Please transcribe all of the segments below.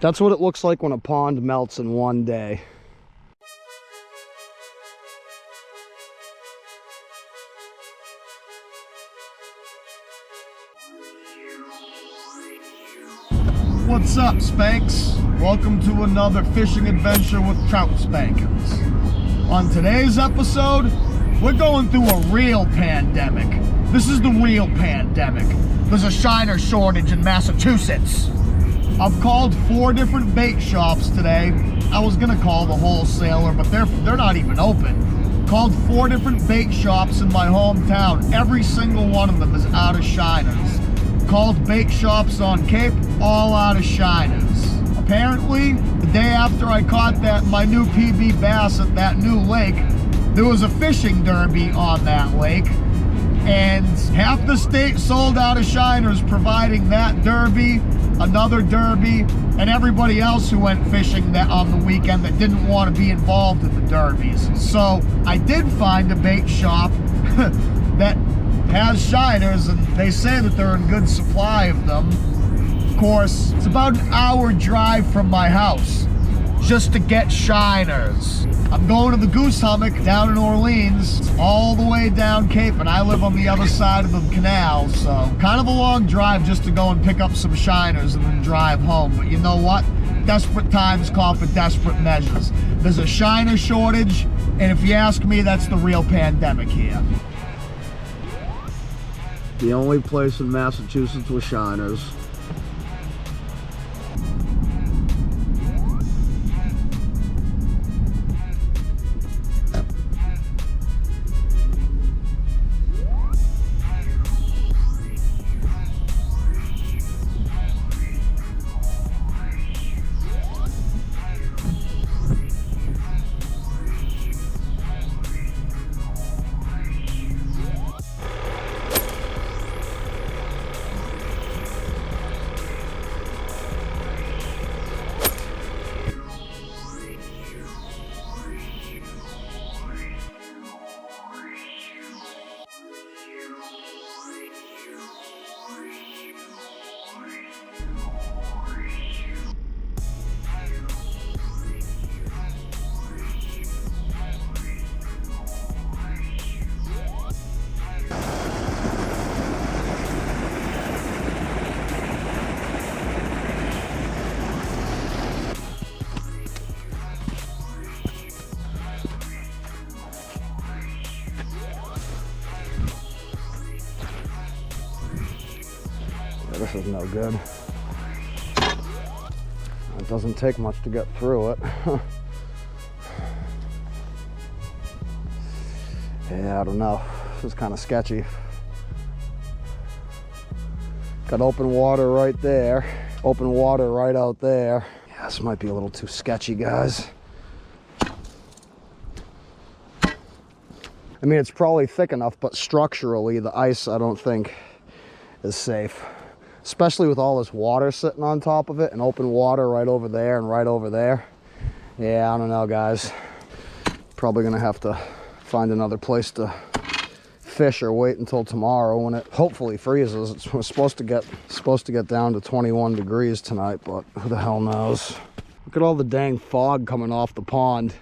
That's what it looks like when a pond melts in one day. What's up, Spanks? Welcome to another fishing adventure with Trout Spankers. On today's episode, we're going through a real pandemic. This is the real pandemic. There's a shiner shortage in Massachusetts. I've called 4 different bait shops today. I was gonna call the wholesaler, but they're not even open. Called 4 different bait shops in my hometown. Every single one of them is out of shiners. Called bait shops on Cape, all out of shiners. Apparently, the day after I caught my new PB bass at that new lake, there was a fishing derby on that lake, and half the state sold out of shiners, providing that derby, another derby, and everybody else who went fishing that on the weekend that didn't want to be involved in the derbies. So I did find a bait shop that has shiners, and they say that they're in good supply of them. Of course, it's about an hour drive from my house just to get shiners. I'm going to the Goose Hummock down in Orleans, all the way down Cape, and I live on the other side of the canal, so kind of a long drive just to go and pick up some shiners and then drive home. But you know what? Desperate times call for desperate measures. There's a shiner shortage, and if you ask me, that's the real pandemic here. The only place in Massachusetts with shiners. This is no good. It doesn't take much to get through it. Yeah, I don't know. This is kind of sketchy. Got open water right there. Open water right out there. Yeah, this might be a little too sketchy, guys. I mean, it's probably thick enough, but structurally, the ice, I don't think, is safe. Especially with all this water sitting on top of it, and open water right over there and right over there. Yeah, I don't know, guys. Probably gonna have to find another place to fish or wait until tomorrow when it hopefully freezes. We're supposed to get down to 21 degrees tonight, but who the hell knows? Look at all the dang fog coming off the pond.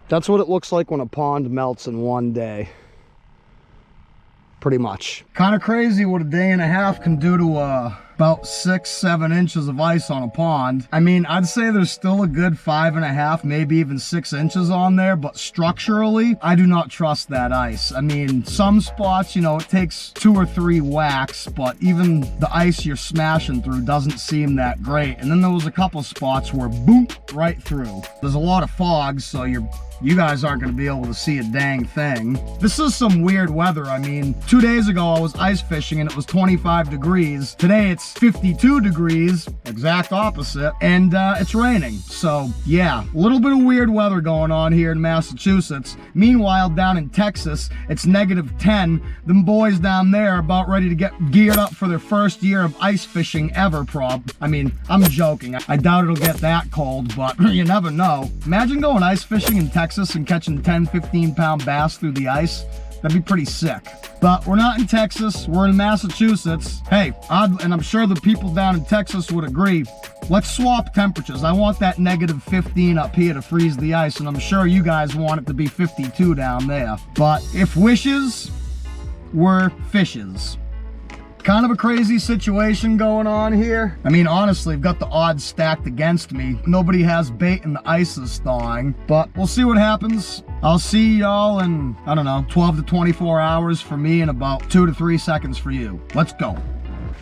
That's what it looks like when a pond melts in one day. Pretty much. Kind of crazy what a day and a half can do to about 6-7 inches of ice on a pond. I mean, I'd say there's still a good 5.5, maybe even 6 inches on there, but structurally, I do not trust that ice. I mean, some spots, you know, it takes 2 or 3 whacks, but even the ice you're smashing through doesn't seem that great. And then there was a couple spots where boom, right through. There's a lot of fog, so you guys aren't going to be able to see a dang thing. This is some weird weather. I mean, 2 days ago I was ice fishing and it was 25 degrees. Today it's 52 degrees, exact opposite, and it's raining. So yeah, a little bit of weird weather going on here in Massachusetts. Meanwhile, down in Texas, it's -10. Them boys down there are about ready to get geared up for their first year of ice fishing ever, I mean, I'm joking. I doubt it'll get that cold, but you never know. Imagine going ice fishing in Texas and catching 10-15 pound bass through the ice. That'd be pretty sick. But we're not in Texas, we're in Massachusetts. Hey, and I'm sure the people down in Texas would agree, let's swap temperatures. I want that -15 up here to freeze the ice, and I'm sure you guys want it to be 52 down there. But if wishes were fishes. Kind of a crazy situation going on here. I mean, honestly, I've got the odds stacked against me. Nobody has bait and the ice is thawing, but we'll see what happens. I'll see y'all in, I don't know, 12 to 24 hours for me and about 2 to 3 seconds for you. Let's go.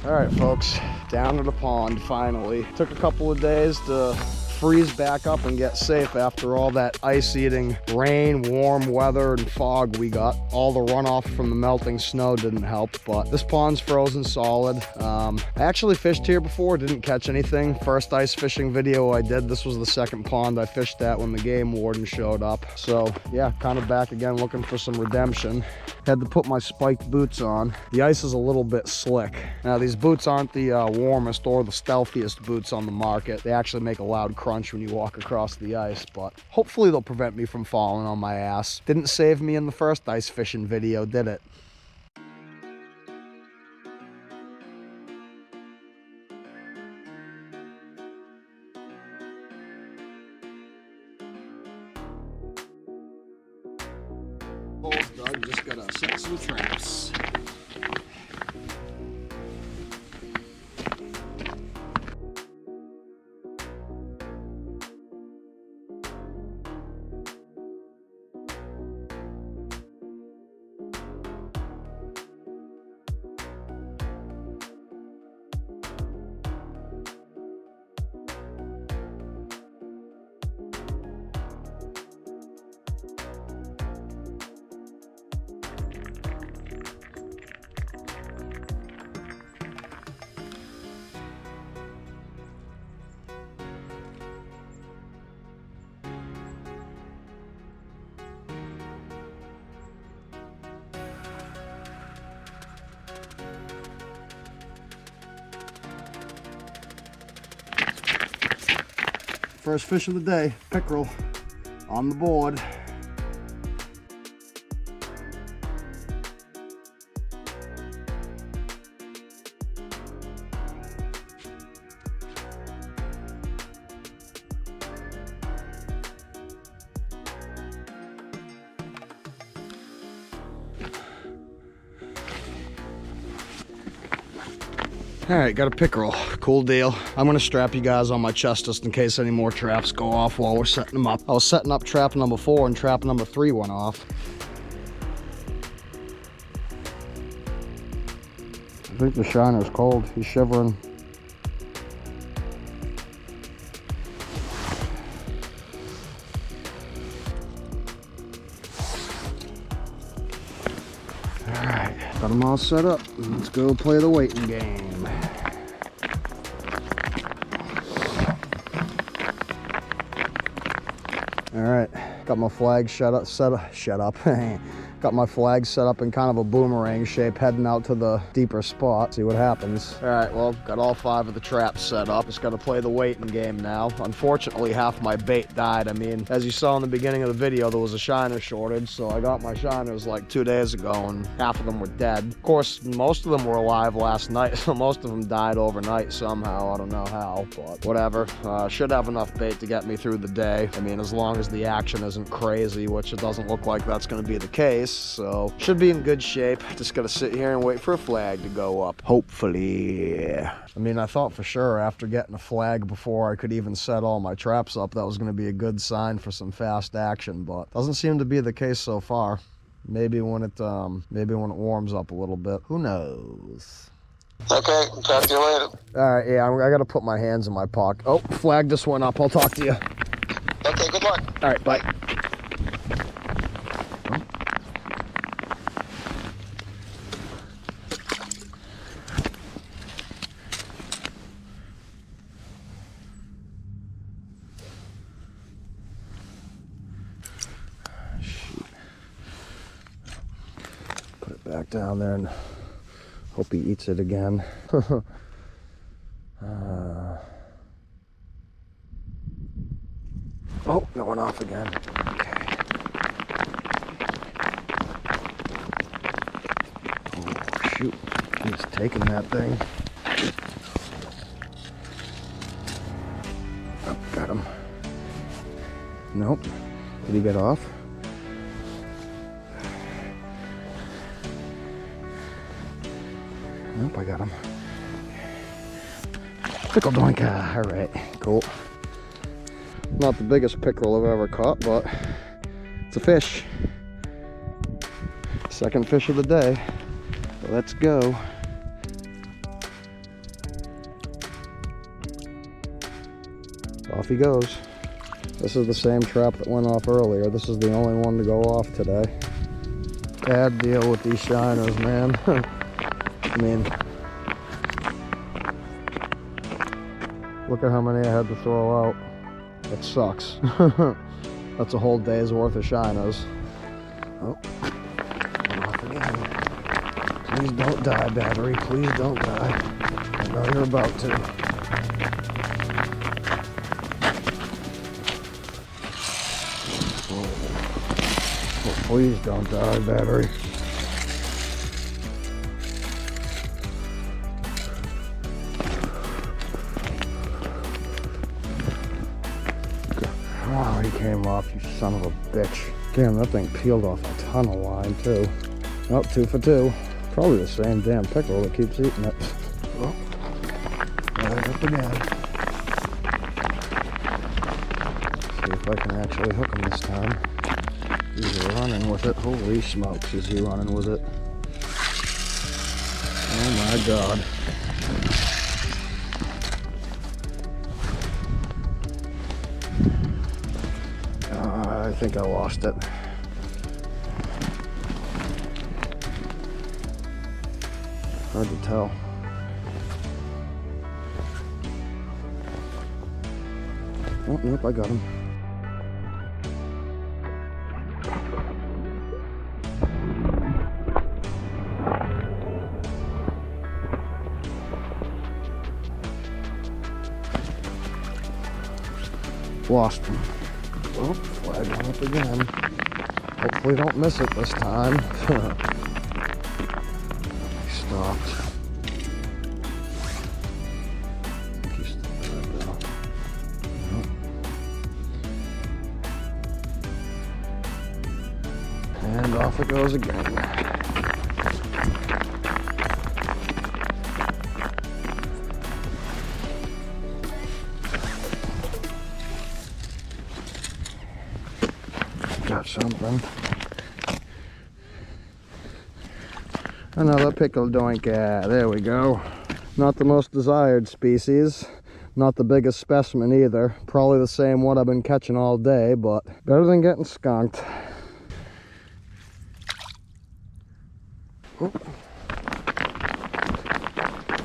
All right, folks, down to the pond finally. Took a couple of days to freeze back up and get safe after all that ice-eating rain, warm weather, and fog we got. All the runoff from the melting snow didn't help, but this pond's frozen solid. I actually fished here before, didn't catch anything. First ice fishing video I did, this was the second pond I fished at when the game warden showed up. So yeah, kind of back again looking for some redemption. Had to put my spiked boots on. The ice is a little bit slick. Now these boots aren't the warmest or the stealthiest boots on the market. They actually make a loud crunch when you walk across the ice, but hopefully they'll prevent me from falling on my ass. Didn't save me in the first ice fishing video, did it? Doug just gotta set some traps. First fish of the day, pickerel on the board. All right, got a pickerel, cool deal. I'm gonna strap you guys on my chest just in case any more traps go off while we're setting them up. I was setting up trap number 4 and trap number 3 went off. I think the shiner's cold, he's shivering. All right, got them all set up. Let's go play the waiting game. All right, got my flag got my flag set up in kind of a boomerang shape, heading out to the deeper spot, see what happens. All right, well, got all 5 of the traps set up. Just gotta play the waiting game now. Unfortunately, half my bait died. I mean, as you saw in the beginning of the video, there was a shiner shortage, so I got my shiners like 2 days ago, and half of them were dead. Of course, most of them were alive last night, so most of them died overnight somehow. I don't know how, but whatever. Should have enough bait to get me through the day. I mean, as long as the action isn't crazy, which it doesn't look like that's gonna be the case. So should be in good shape. Just gotta sit here and wait for a flag to go up, hopefully. I mean, I thought for sure after getting a flag before I could even set all my traps up, that was gonna be a good sign for some fast action, but doesn't seem to be the case so far. Maybe when it warms up a little bit, who knows. Okay, talk to you later. All right, yeah, I gotta put my hands in my pocket. Oh, flag just went up. I'll talk to you. Okay, good luck. All right, bye. Put it back down there and hope he eats it again. Oh, going off again. Okay. shoot. He's taking that thing. Oh, got him. Nope. Did he get off? Nope, I got him. Pickle doinka. All right, cool. Not the biggest pickerel I've ever caught, but it's a fish. Second fish of the day. Let's go. Off he goes. This is the same trap that went off earlier. This is the only one to go off today. Bad deal with these shiners, man. I mean, look at how many I had to throw out. It sucks. That's a whole day's worth of shiners. Oh, off again. Please don't die, battery. Please don't die. I know you're about to. Oh, please don't die, battery. Wow, he came off, you son of a bitch. Damn, that thing peeled off a ton of line, too. Oh, 2 for 2. Probably the same damn pickerel that keeps eating it. Oh, right up again. See if I can actually hook him this time. He's running with it. Holy smokes, is he running with it? Oh my god. I think I lost it. Hard to tell. Oh, nope, I got him. Lost him. Oh, flag him up again. Hopefully don't miss it this time. He stopped. I think he's still there though. Nope. And off it goes again. Got something. Another pickle doinka. There we go. Not the most desired species. Not the biggest specimen either. Probably the same one I've been catching all day, but better than getting skunked. Oh.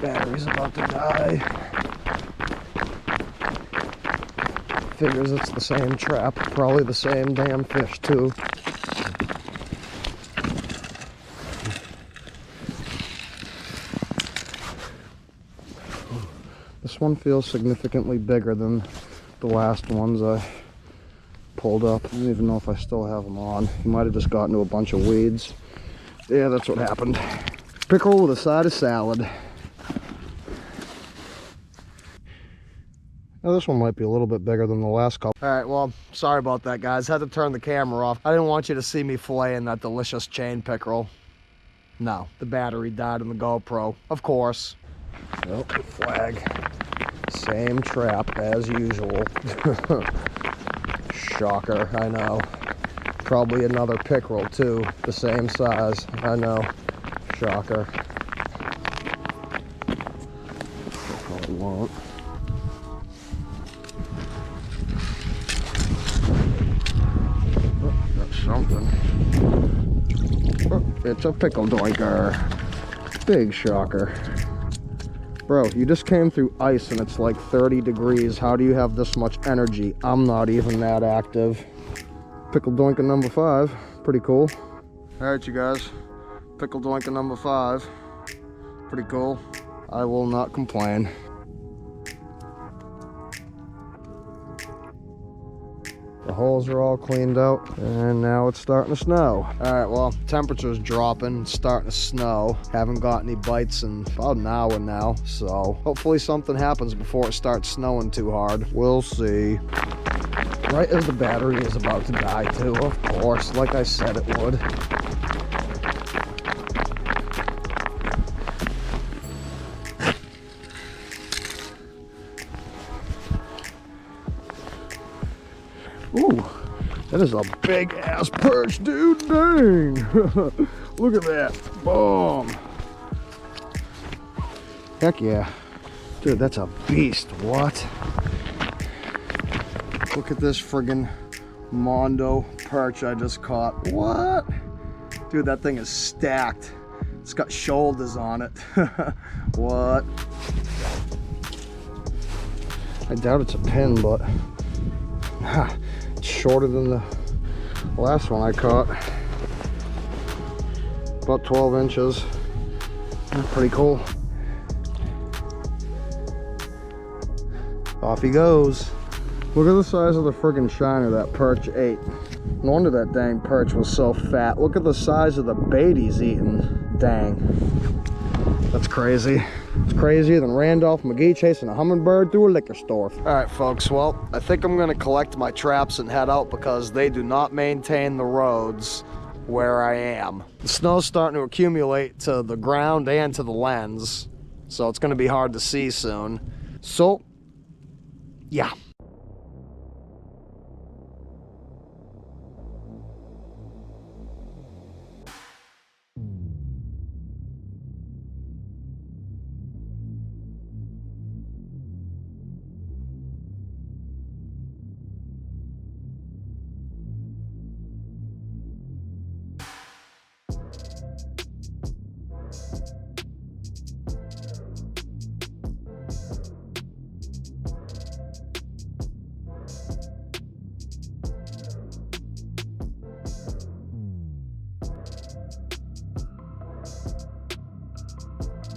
Battery's about to die. Figures it's the same trap, probably the same damn fish too. This one feels significantly bigger than the last ones I pulled up. I don't even know if I still have them on. He might have just gotten to a bunch of weeds. Yeah, that's what happened. Pickle with a side of salad. Now this one might be a little bit bigger than the last couple. All right, well, sorry about that, guys. Had to turn the camera off. I didn't want you to see me filleting that delicious chain pickerel. No, the battery died in the GoPro, of course. Nope, flag. Same trap as usual. Shocker, I know. Probably another pickerel too, the same size, I know. Shocker. Probably won't. Something. Oh, it's a pickle doinker. Big shocker. Bro, you just came through ice and it's like 30 degrees. How do you have this much energy? I'm not even that active. Pickle doinker number 5. Pretty cool. Alright, you guys. Pickle doinker number 5. Pretty cool. I will not complain. The holes are all cleaned out, and now it's starting to snow. All right, well, temperature's dropping, it's starting to snow. Haven't got any bites in about an hour now, so hopefully something happens before it starts snowing too hard. We'll see. Right as the battery is about to die too, of course, like I said it would. Ooh, that is a big ass perch, dude. Dang. Look at that. Boom. Heck yeah. Dude, that's a beast. What? Look at this friggin' Mondo perch I just caught. What? Dude, that thing is stacked. It's got shoulders on it. What? I doubt it's a pin, but it's shorter than the last one I caught. About 12 inches. That's pretty cool. Off he goes. Look at the size of the friggin' shiner that perch ate. No wonder that dang perch was so fat. Look at the size of the bait he's eating. Dang. That's crazy. It's crazier than Randolph McGee chasing a hummingbird through a liquor store. All right, folks, well, I think I'm gonna collect my traps and head out because they do not maintain the roads where I am. The snow's starting to accumulate to the ground and to the lens, so it's gonna be hard to see soon. So, yeah.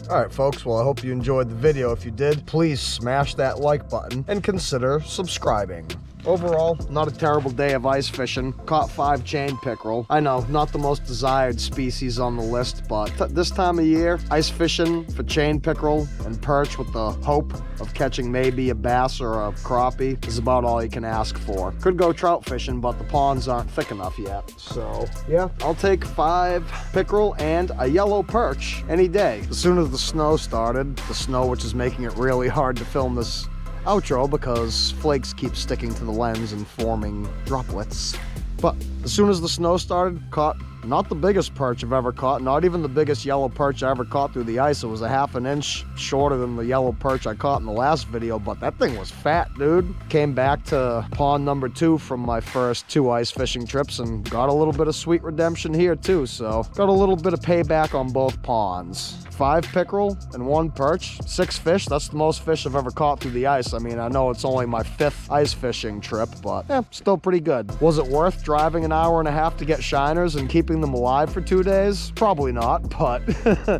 Alright folks, well I hope you enjoyed the video. If you did, please smash that like button and consider subscribing. Overall, not a terrible day of ice fishing. Caught 5 chain pickerel. I know, not the most desired species on the list, but this time of year, ice fishing for chain pickerel and perch with the hope of catching maybe a bass or a crappie is about all you can ask for. Could go trout fishing, but the ponds aren't thick enough yet. So, yeah, I'll take 5 pickerel and a yellow perch any day. As soon as the snow started, the snow which is making it really hard to film this outro because flakes keep sticking to the lens and forming droplets. But as soon as the snow started, caught not the biggest perch I've ever caught, not even the biggest yellow perch I ever caught through the ice. It was a ½ an inch shorter than the yellow perch I caught in the last video, but that thing was fat, dude. Came back to pond number 2 from my first 2 ice fishing trips and got a little bit of sweet redemption here too, so got a little bit of payback on both ponds. 5 pickerel and 1 perch, 6 fish. That's the most fish I've ever caught through the ice. I mean, I know it's only my 5th ice fishing trip, but still pretty good. Was it worth driving an hour and a half to get shiners and keeping them alive for 2 days? Probably not, but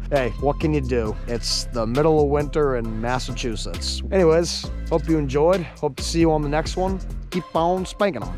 hey, what can you do? It's the middle of winter in Massachusetts. Anyways, hope you enjoyed. Hope to see you on the next one. Keep on spanking them.